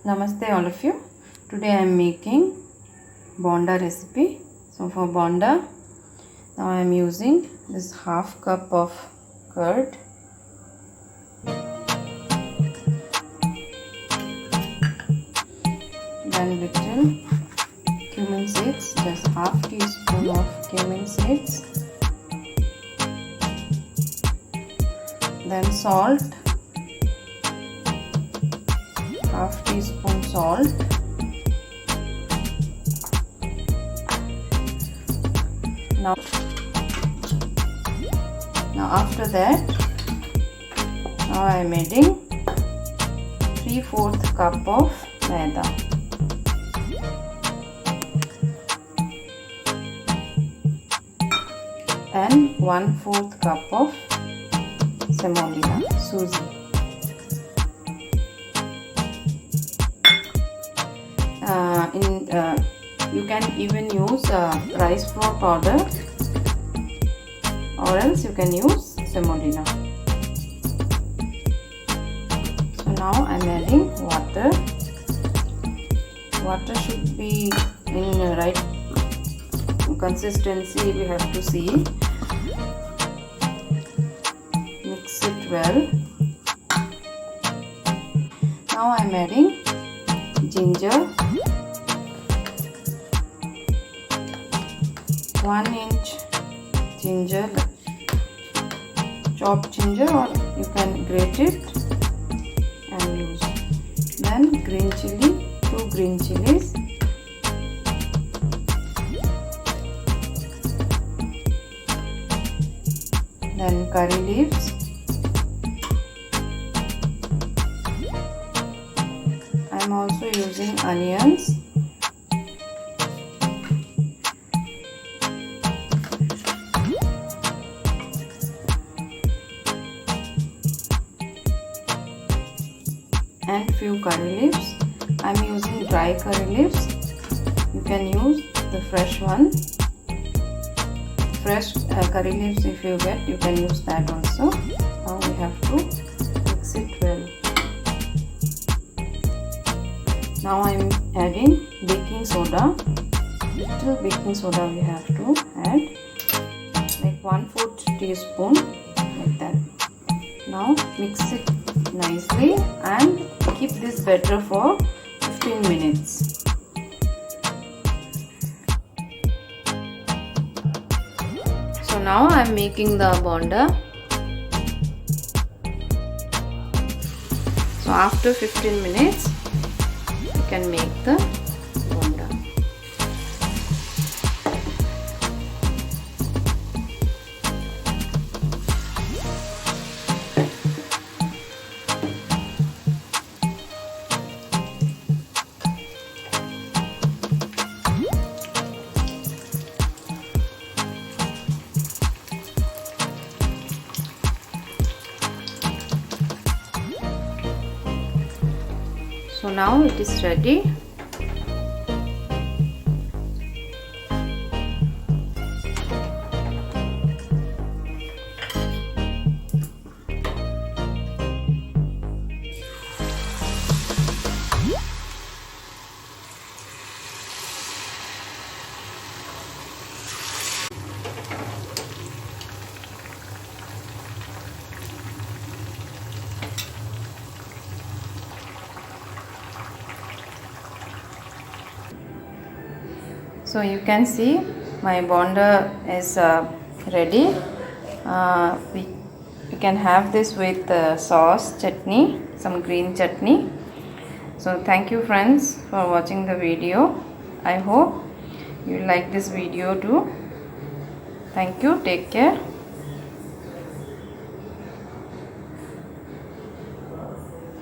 Namaste all of you. Today I am making Bonda recipe. So for Bonda, now I am using this half cup of curd, then little cumin seeds, just half teaspoon of cumin seeds, then salt, half teaspoon salt, now after that, now I am adding 3/4 cup of maida, and 1/4 cup of semolina, suji. You can even use rice flour powder, or else you can use semolina. So now I am adding water. Water should be in the right consistency. We have to see. Mix it well. Now I am adding ginger, 1 inch ginger, chopped ginger, or you can grate it and use. Then green chili, 2 green chilies, then curry leaves, I am also using onions, and few curry leaves. I am using dry curry leaves. You can use the fresh one. Fresh curry leaves, if you get, you can use that also. Now we have to mix it well. Now I am adding baking soda. Little baking soda we have to add, like 1/4 teaspoon, like that. Now mix it nicely and keep this batter for 15 minutes. So now I am making the bonda. So after 15 minutes you can make the bonda. So now it is ready. So you can see my bonda is ready. We can have this with sauce, chutney, some green chutney. So thank you friends for watching the video. I hope you like this video too. Thank you. Take care.